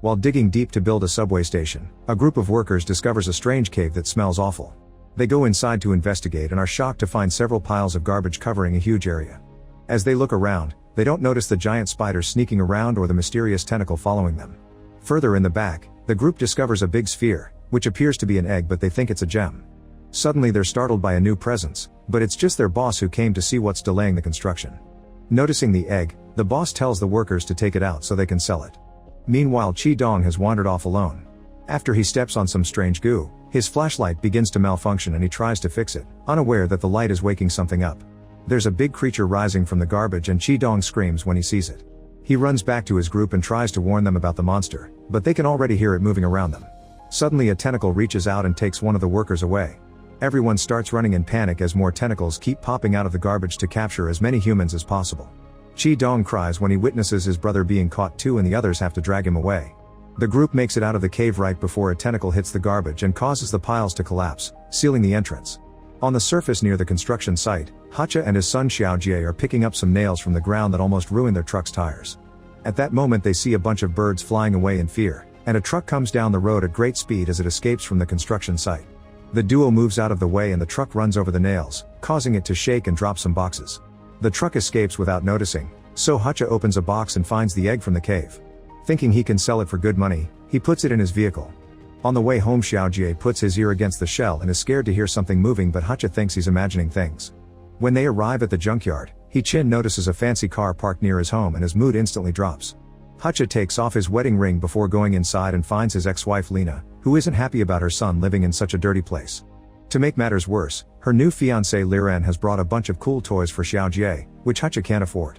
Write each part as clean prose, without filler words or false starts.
While digging deep to build a subway station, a group of workers discovers a strange cave that smells awful. They go inside to investigate and are shocked to find several piles of garbage covering a huge area. As they look around, they don't notice the giant spider sneaking around or the mysterious tentacle following them. Further in the back, the group discovers a big sphere, which appears to be an egg, but they think it's a gem. Suddenly they're startled by a new presence, but it's just their boss who came to see what's delaying the construction. Noticing the egg, the boss tells the workers to take it out so they can sell it. Meanwhile, Chi-dong has wandered off alone. After he steps on some strange goo, his flashlight begins to malfunction and he tries to fix it, unaware that the light is waking something up. There's a big creature rising from the garbage and Chi-dong screams when he sees it. He runs back to his group and tries to warn them about the monster, but they can already hear it moving around them. Suddenly a tentacle reaches out and takes one of the workers away. Everyone starts running in panic as more tentacles keep popping out of the garbage to capture as many humans as possible. Chi-dong cries when he witnesses his brother being caught too and the others have to drag him away. The group makes it out of the cave right before a tentacle hits the garbage and causes the piles to collapse, sealing the entrance. On the surface near the construction site, Hacha and his son Xiaojie are picking up some nails from the ground that almost ruin their truck's tires. At that moment they see a bunch of birds flying away in fear, and a truck comes down the road at great speed as it escapes from the construction site. The duo moves out of the way and the truck runs over the nails, causing it to shake and drop some boxes. The truck escapes without noticing, so Hacha opens a box and finds the egg from the cave. Thinking he can sell it for good money, he puts it in his vehicle. On the way home, Xiaojie puts his ear against the shell and is scared to hear something moving, but Hacha thinks he's imagining things. When they arrive at the junkyard, Chin notices a fancy car parked near his home and his mood instantly drops. Hacha takes off his wedding ring before going inside and finds his ex-wife Lena, who isn't happy about her son living in such a dirty place. To make matters worse, her new fiancé Liren has brought a bunch of cool toys for Xiaojie, which Hacha can't afford.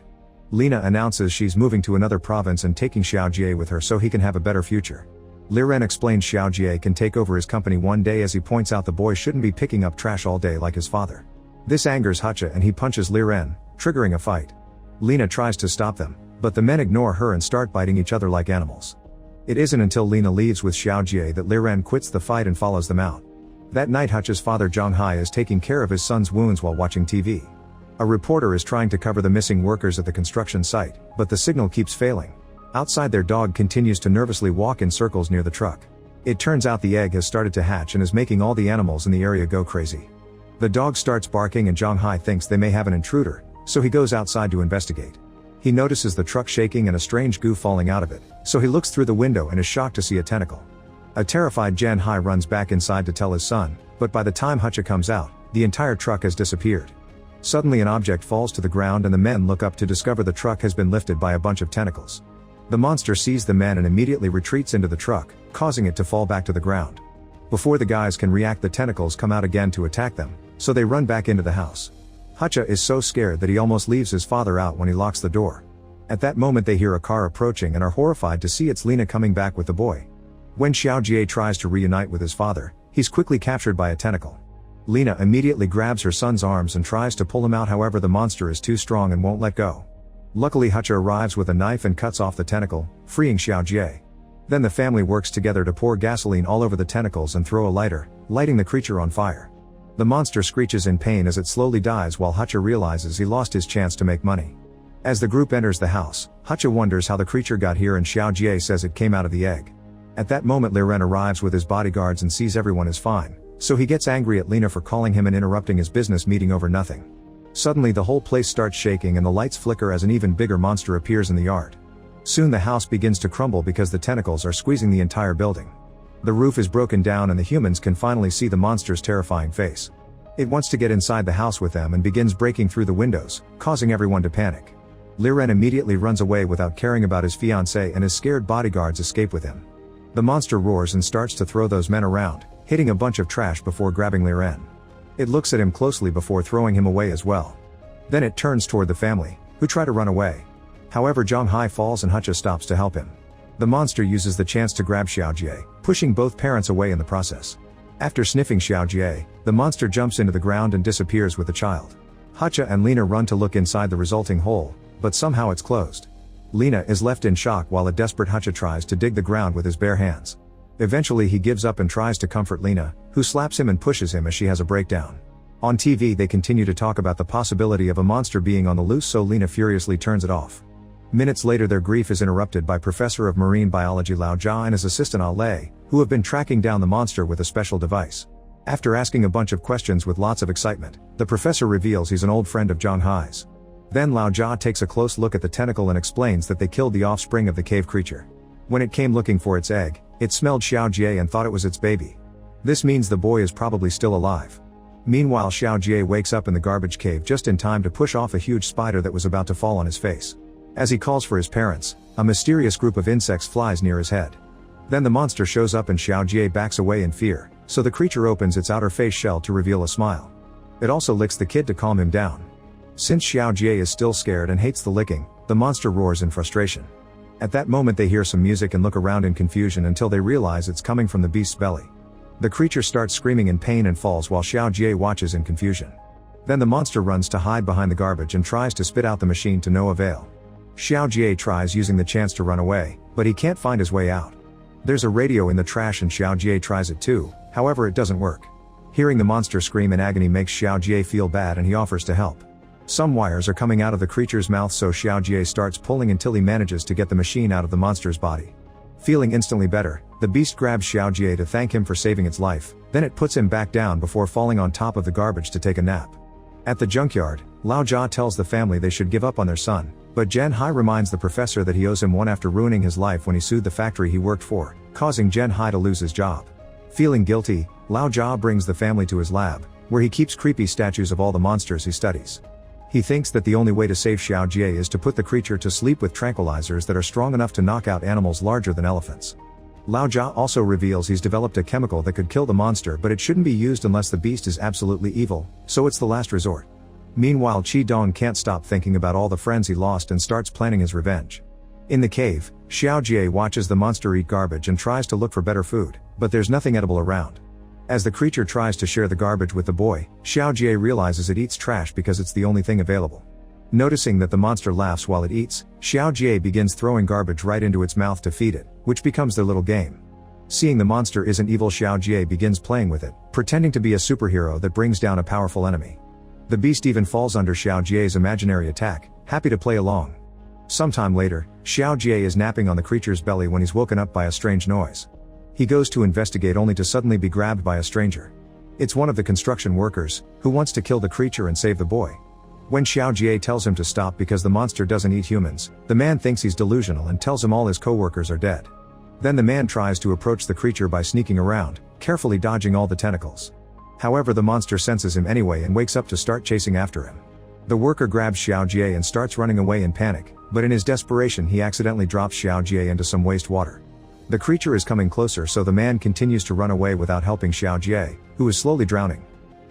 Lena announces she's moving to another province and taking Xiaojie with her so he can have a better future. Liren explains Xiaojie can take over his company one day as he points out the boy shouldn't be picking up trash all day like his father. This angers Hacha and he punches Liren, triggering a fight. Lena tries to stop them, but the men ignore her and start biting each other like animals. It isn't until Lena leaves with Xiaojie that Liren quits the fight and follows them out. That night Hacha's father Zhonghai is taking care of his son's wounds while watching TV. A reporter is trying to cover the missing workers at the construction site, but the signal keeps failing. Outside, their dog continues to nervously walk in circles near the truck. It turns out the egg has started to hatch and is making all the animals in the area go crazy. The dog starts barking and Zhonghai thinks they may have an intruder, so he goes outside to investigate. He notices the truck shaking and a strange goo falling out of it, so he looks through the window and is shocked to see a tentacle. A terrified Zhonghai runs back inside to tell his son, but by the time Hacha comes out, the entire truck has disappeared. Suddenly an object falls to the ground and the men look up to discover the truck has been lifted by a bunch of tentacles. The monster sees the men and immediately retreats into the truck, causing it to fall back to the ground. Before the guys can react, the tentacles come out again to attack them, so they run back into the house. Hacha is so scared that he almost leaves his father out when he locks the door. At that moment they hear a car approaching and are horrified to see it's Lena coming back with the boy. When Xiaojie tries to reunite with his father, he's quickly captured by a tentacle. Lena immediately grabs her son's arms and tries to pull him out, however the monster is too strong and won't let go. Luckily Hacha arrives with a knife and cuts off the tentacle, freeing Xiaojie. Then the family works together to pour gasoline all over the tentacles and throw a lighter, lighting the creature on fire. The monster screeches in pain as it slowly dies while Hacha realizes he lost his chance to make money. As the group enters the house, Hacha wonders how the creature got here and Xiaojie says it came out of the egg. At that moment Liren arrives with his bodyguards and sees everyone is fine, so he gets angry at Lena for calling him and interrupting his business meeting over nothing. Suddenly the whole place starts shaking and the lights flicker as an even bigger monster appears in the yard. Soon the house begins to crumble because the tentacles are squeezing the entire building. The roof is broken down and the humans can finally see the monster's terrifying face. It wants to get inside the house with them and begins breaking through the windows, causing everyone to panic. Liren immediately runs away without caring about his fiancée and his scared bodyguards escape with him. The monster roars and starts to throw those men around, hitting a bunch of trash before grabbing Liren. It looks at him closely before throwing him away as well. Then it turns toward the family, who try to run away. However, Zhonghai falls and Hacha stops to help him. The monster uses the chance to grab Xiaojie, pushing both parents away in the process. After sniffing Xiaojie, the monster jumps into the ground and disappears with the child. Hacha and Lena run to look inside the resulting hole, but somehow it's closed. Lena is left in shock while a desperate Hacha tries to dig the ground with his bare hands. Eventually he gives up and tries to comfort Lena, who slaps him and pushes him as she has a breakdown. On TV they continue to talk about the possibility of a monster being on the loose, so Lena furiously turns it off. Minutes later their grief is interrupted by Professor of Marine Biology Lao Jia and his assistant Ah Lei, who have been tracking down the monster with a special device. After asking a bunch of questions with lots of excitement, the professor reveals he's an old friend of Zhang Hai's. Then Lao Jia takes a close look at the tentacle and explains that they killed the offspring of the cave creature. When it came looking for its egg, it smelled Xiao Jie and thought it was its baby. This means the boy is probably still alive. Meanwhile Xiao Jie wakes up in the garbage cave just in time to push off a huge spider that was about to fall on his face. As he calls for his parents, a mysterious group of insects flies near his head. Then the monster shows up and Xiao Jie backs away in fear, so the creature opens its outer face shell to reveal a smile. It also licks the kid to calm him down. Since Xiao Jie is still scared and hates the licking, the monster roars in frustration. At that moment they hear some music and look around in confusion until they realize it's coming from the beast's belly. The creature starts screaming in pain and falls while Xiao Jie watches in confusion. Then the monster runs to hide behind the garbage and tries to spit out the machine to no avail. Xiao Jie tries using the chance to run away, but he can't find his way out. There's a radio in the trash and Xiao Jie tries it too, however it doesn't work. Hearing the monster scream in agony makes Xiao Jie feel bad and he offers to help. Some wires are coming out of the creature's mouth so Xiao Jie starts pulling until he manages to get the machine out of the monster's body. Feeling instantly better, the beast grabs Xiao Jie to thank him for saving its life, then it puts him back down before falling on top of the garbage to take a nap. At the junkyard, Lao Jia tells the family they should give up on their son, but Zhen Hai reminds the professor that he owes him one after ruining his life when he sued the factory he worked for, causing Zhen Hai to lose his job. Feeling guilty, Lao Jia brings the family to his lab, where he keeps creepy statues of all the monsters he studies. He thinks that the only way to save Xiao Jie is to put the creature to sleep with tranquilizers that are strong enough to knock out animals larger than elephants. Lao Jia also reveals he's developed a chemical that could kill the monster but it shouldn't be used unless the beast is absolutely evil, so it's the last resort. Meanwhile Qi Dong can't stop thinking about all the friends he lost and starts planning his revenge. In the cave, Xiao Jie watches the monster eat garbage and tries to look for better food, but there's nothing edible around. As the creature tries to share the garbage with the boy, Xiao Jie realizes it eats trash because it's the only thing available. Noticing that the monster laughs while it eats, Xiao Jie begins throwing garbage right into its mouth to feed it, which becomes their little game. Seeing the monster isn't evil, Xiao Jie begins playing with it, pretending to be a superhero that brings down a powerful enemy. The beast even falls under Xiao Jie's imaginary attack, happy to play along. Sometime later, Xiao Jie is napping on the creature's belly when he's woken up by a strange noise. He goes to investigate only to suddenly be grabbed by a stranger. It's one of the construction workers, who wants to kill the creature and save the boy. When Xiao Jie tells him to stop because the monster doesn't eat humans, the man thinks he's delusional and tells him all his co-workers are dead. Then the man tries to approach the creature by sneaking around, carefully dodging all the tentacles. However, the monster senses him anyway and wakes up to start chasing after him. The worker grabs Xiao Jie and starts running away in panic, but in his desperation he accidentally drops Xiao Jie into some wastewater. The creature is coming closer so the man continues to run away without helping Xiao Jie, who is slowly drowning.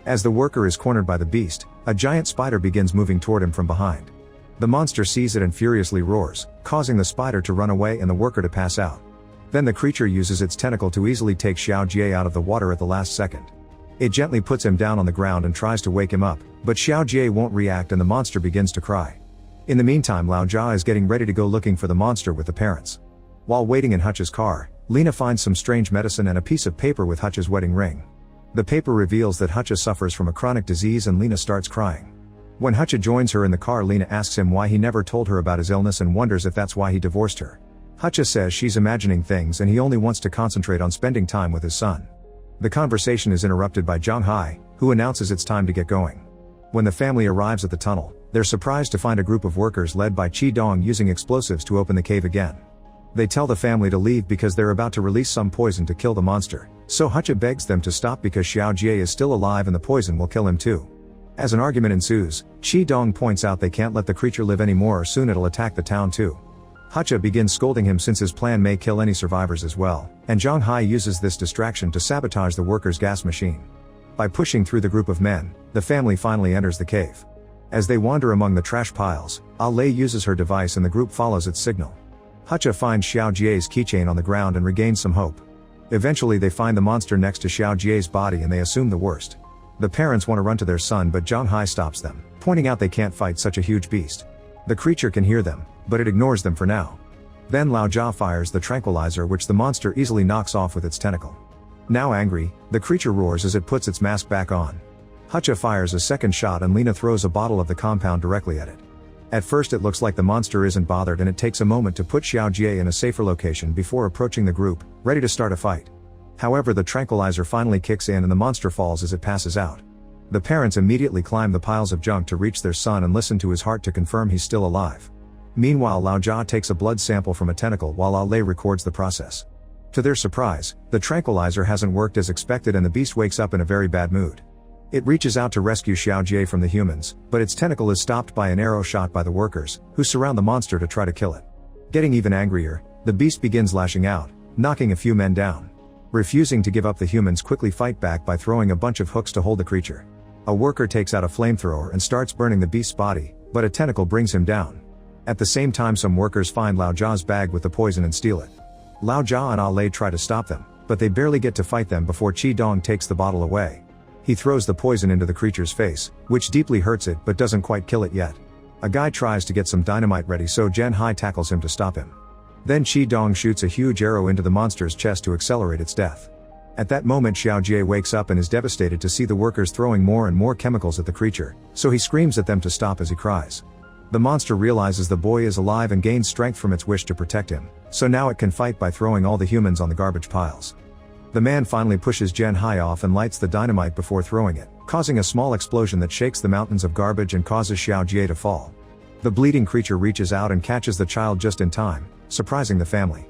As the worker is cornered by the beast, a giant spider begins moving toward him from behind. The monster sees it and furiously roars, causing the spider to run away and the worker to pass out. Then the creature uses its tentacle to easily take Xiao Jie out of the water at the last second. It gently puts him down on the ground and tries to wake him up, but Xiao Jie won't react and the monster begins to cry. In the meantime, Lao Jia is getting ready to go looking for the monster with the parents. While waiting in Hutch's car, Lena finds some strange medicine and a piece of paper with Hutch's wedding ring. The paper reveals that Hutch suffers from a chronic disease and Lena starts crying. When Hutch joins her in the car, Lena asks him why he never told her about his illness and wonders if that's why he divorced her. Hutch says she's imagining things and he only wants to concentrate on spending time with his son. The conversation is interrupted by Zhang Hai, who announces it's time to get going. When the family arrives at the tunnel, they're surprised to find a group of workers led by Qi Dong using explosives to open the cave again. They tell the family to leave because they're about to release some poison to kill the monster, so Hutch begs them to stop because Xiao Jie is still alive and the poison will kill him too. As an argument ensues, Qi Dong points out they can't let the creature live anymore or soon it'll attack the town too. Hutch begins scolding him since his plan may kill any survivors as well, and Zhang Hai uses this distraction to sabotage the workers' gas machine. By pushing through the group of men, the family finally enters the cave. As they wander among the trash piles, Ah Lei uses her device and the group follows its signal. Hutch finds Xiao Jie's keychain on the ground and regains some hope. Eventually they find the monster next to Xiao Jie's body and they assume the worst. The parents want to run to their son but Zhang Hai stops them, pointing out they can't fight such a huge beast. The creature can hear them, but it ignores them for now. Then Lao Jia fires the tranquilizer which the monster easily knocks off with its tentacle. Now angry, the creature roars as it puts its mask back on. Hutch fires a second shot and Lena throws a bottle of the compound directly at it. At first it looks like the monster isn't bothered, and it takes a moment to put Xiao Jie in a safer location before approaching the group, ready to start a fight. However, the tranquilizer finally kicks in and the monster falls as it passes out. The parents immediately climb the piles of junk to reach their son and listen to his heart to confirm he's still alive. Meanwhile, Lao Jia takes a blood sample from a tentacle while Lao Lei records the process. To their surprise, the tranquilizer hasn't worked as expected and the beast wakes up in a very bad mood. It reaches out to rescue Xiao Jie from the humans, but its tentacle is stopped by an arrow shot by the workers, who surround the monster to try to kill it. Getting even angrier, the beast begins lashing out, knocking a few men down. Refusing to give up, the humans quickly fight back by throwing a bunch of hooks to hold the creature. A worker takes out a flamethrower and starts burning the beast's body, but a tentacle brings him down. At the same time, some workers find Lao Jia's bag with the poison and steal it. Lao Jia and Lei try to stop them, but they barely get to fight them before Qi Dong takes the bottle away. He throws the poison into the creature's face, which deeply hurts it but doesn't quite kill it yet. A guy tries to get some dynamite ready, so Zhen Hai tackles him to stop him. Then Qi Dong shoots a huge arrow into the monster's chest to accelerate its death. At that moment, Xiao Jie wakes up and is devastated to see the workers throwing more and more chemicals at the creature, so he screams at them to stop as he cries. The monster realizes the boy is alive and gains strength from its wish to protect him, so now it can fight by throwing all the humans on the garbage piles. The man finally pushes Zhen Hai off and lights the dynamite before throwing it, causing a small explosion that shakes the mountains of garbage and causes Xiao Jie to fall. The bleeding creature reaches out and catches the child just in time, surprising the family.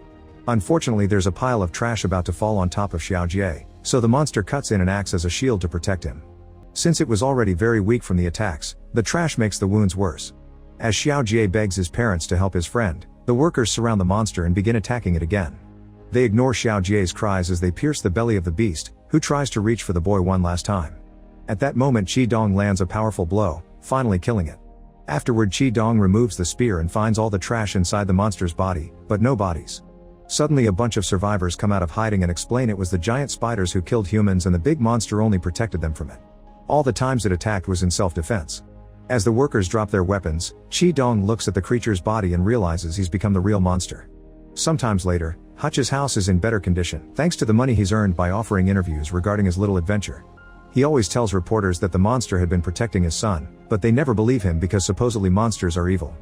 Unfortunately, there's a pile of trash about to fall on top of Xiao Jie, so the monster cuts in and acts as a shield to protect him. Since it was already very weak from the attacks, the trash makes the wounds worse. As Xiao Jie begs his parents to help his friend, the workers surround the monster and begin attacking it again. They ignore Xiao Jie's cries as they pierce the belly of the beast, who tries to reach for the boy one last time. At that moment, Qi Dong lands a powerful blow, finally killing it. Afterward, Qi Dong removes the spear and finds all the trash inside the monster's body, but no bodies. Suddenly, a bunch of survivors come out of hiding and explain it was the giant spiders who killed humans and the big monster only protected them from it. All the times it attacked was in self-defense. As the workers drop their weapons, Qi Dong looks at the creature's body and realizes he's become the real monster. Sometimes later, Hutch's house is in better condition, thanks to the money he's earned by offering interviews regarding his little adventure. He always tells reporters that the monster had been protecting his son, but they never believe him because supposedly monsters are evil.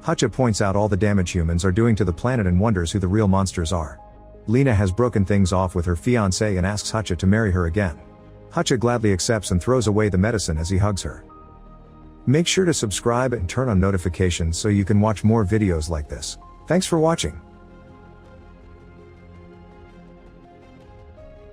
Hutch points out all the damage humans are doing to the planet and wonders who the real monsters are. Lena has broken things off with her fiancé and asks Hutch to marry her again. Hutch gladly accepts and throws away the medicine as he hugs her. Make sure to subscribe and turn on notifications so you can watch more videos like this. Thanks for watching.